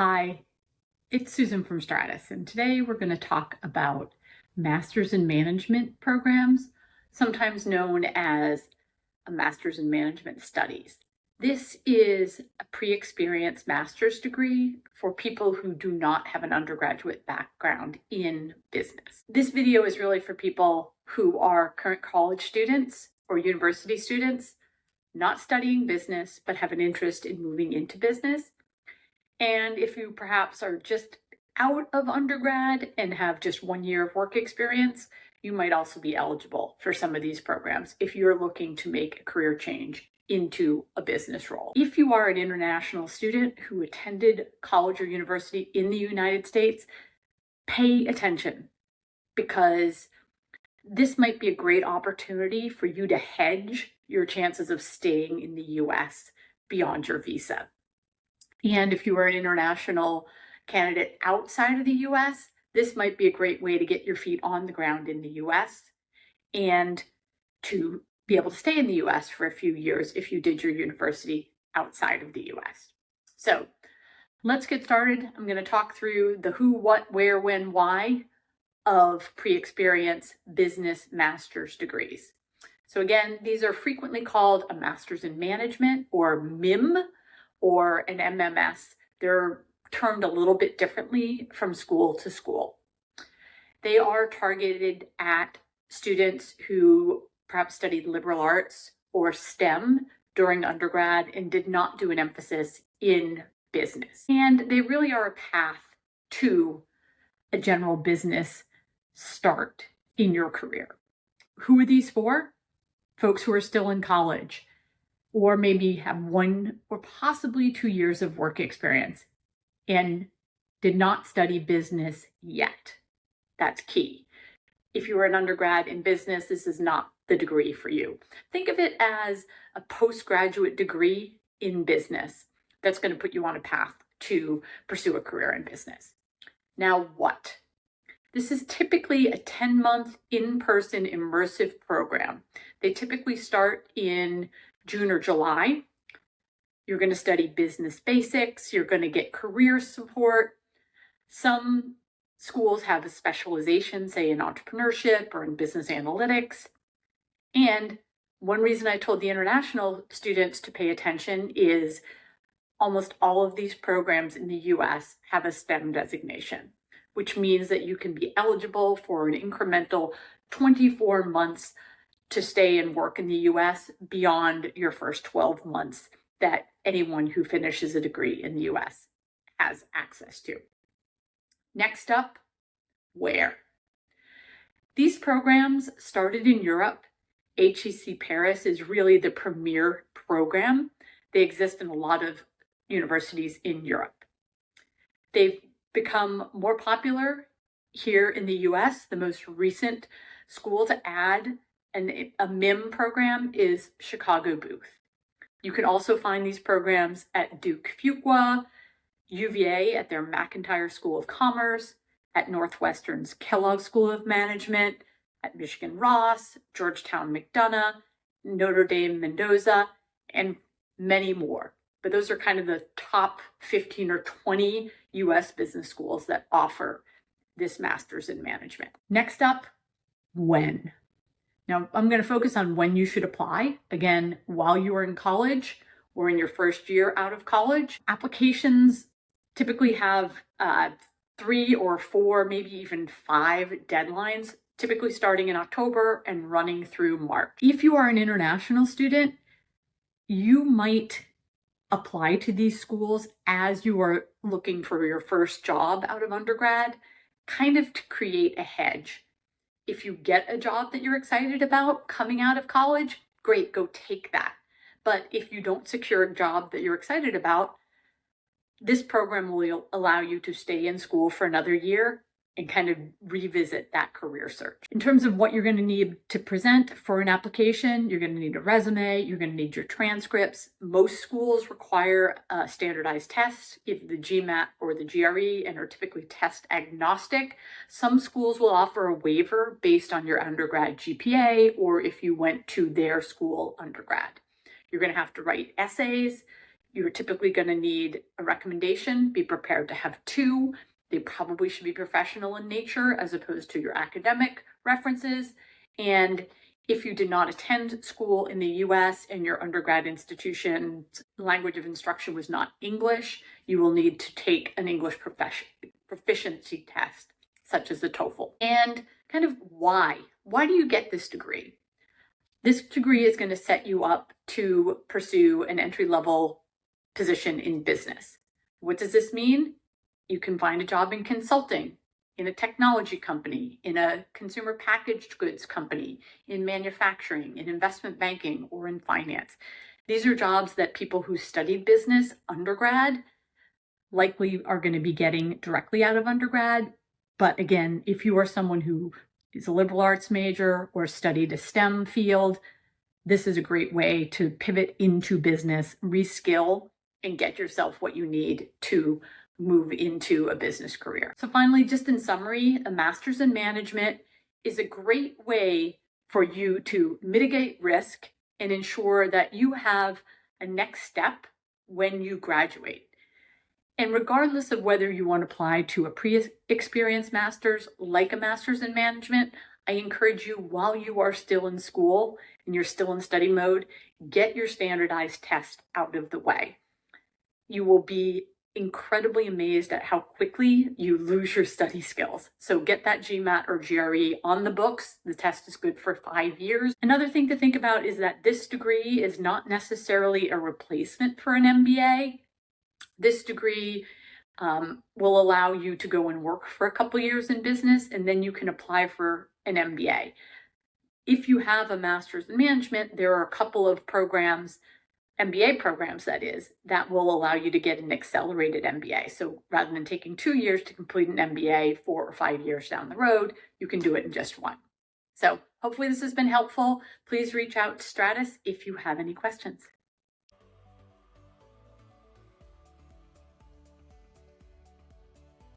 Hi, it's Susan from Stratus, and today we're going to talk about Masters in Management programs, sometimes known as a Masters in Management Studies. This is a pre-experienced master's degree for people who do not have an undergraduate background in business. This video is really for people who are current college students or university students, not studying business, but have an interest in moving into business. And if you perhaps are just out of undergrad and have just 1 year of work experience, you might also be eligible for some of these programs if you're looking to make a career change into a business role. If you are an international student who attended college or university in the United States, pay attention, because this might be a great opportunity for you to hedge your chances of staying in the US beyond your visa. And if you are an international candidate outside of the US, this might be a great way to get your feet on the ground in the US and to be able to stay in the US for a few years if you did your university outside of the US. So let's get started. I'm going to talk through the who, what, where, when, why of pre-experience business master's degrees. So again, these are frequently called a Master's in Management, or MIM, or an MMS. They're termed a little bit differently from school to school. They are targeted at students who perhaps studied liberal arts or STEM during undergrad and did not do an emphasis in business. And they really are a path to a general business start in your career. Who are these for? Folks who are still in college, or maybe have 1 or possibly 2 years of work experience and did not study business yet. That's key. If you are an undergrad in business, this is not the degree for you. Think of it as a postgraduate degree in business that's going to put you on a path to pursue a career in business. Now, what? This is typically a 10-month in-person immersive program. They typically start in June or July. You're going to study business basics. You're going to get career support. Some schools have a specialization, say in entrepreneurship or in business analytics. And one reason I told the international students to pay attention is almost all of these programs in the US have a STEM designation, which means that you can be eligible for an incremental 24 months to stay and work in the US beyond your first 12 months that anyone who finishes a degree in the US has access to. Next up, where? These programs started in Europe. HEC Paris is really the premier program. They exist in a lot of universities in Europe. They've become more popular here in the US. The most recent school to add a MIM program is Chicago Booth. You can also find these programs at Duke Fuqua, UVA at their McIntire School of Commerce, at Northwestern's Kellogg School of Management, at Michigan Ross, Georgetown McDonough, Notre Dame Mendoza, and many more. But those are kind of the top 15 or 20 US business schools that offer this Master's in Management. Next up, when? Now, I'm going to focus on when you should apply. Again, while you are in college or in your first year out of college. Applications typically have 3 or 4, maybe even 5 deadlines, typically starting in October and running through March. If you are an international student, you might apply to these schools as you are looking for your first job out of undergrad, kind of to create a hedge. If you get a job that you're excited about coming out of college, great, go take that. But if you don't secure a job that you're excited about, this program will allow you to stay in school for another year and kind of revisit that career search. In terms of what you're going to need to present for an application, you're going to need a resume, you're going to need your transcripts. Most schools require standardized tests, either the GMAT or the GRE, and are typically test agnostic. Some schools will offer a waiver based on your undergrad GPA or if you went to their school undergrad. You're going to have to write essays. You're typically going to need a recommendation. Be prepared to have two. They probably should be professional in nature as opposed to your academic references. And if you did not attend school in the US and your undergrad institution's language of instruction was not English, you will need to take an English proficiency test, such as the TOEFL. And kind of why? Why do you get this degree? This degree is going to set you up to pursue an entry-level position in business. What does this mean? You can find a job in consulting, in a technology company, in a consumer packaged goods company, in manufacturing, in investment banking, or in finance. These are jobs that people who studied business undergrad likely are going to be getting directly out of undergrad. But again, if you are someone who is a liberal arts major or studied a STEM field, this is a great way to pivot into business, reskill, and get yourself what you need to move into a business career. So finally, just in summary, a master's in management is a great way for you to mitigate risk and ensure that you have a next step when you graduate. And regardless of whether you want to apply to a pre-experienced master's like a master's in management, I encourage you, while you are still in school and you're still in study mode, get your standardized test out of the way. You will be incredibly amazed at how quickly you lose your study skills. So get that GMAT or GRE on the books. The test is good for 5 years. Another thing to think about is that this degree is not necessarily a replacement for an MBA. This degree will allow you to go and work for a couple years in business, and then you can apply for an MBA. If you have a master's in management, there are a couple of programs, MBA programs that is, that will allow you to get an accelerated MBA. So rather than taking 2 years to complete an MBA 4 or 5 years down the road, you can do it in just 1. So hopefully this has been helpful. Please reach out to Stratus if you have any questions.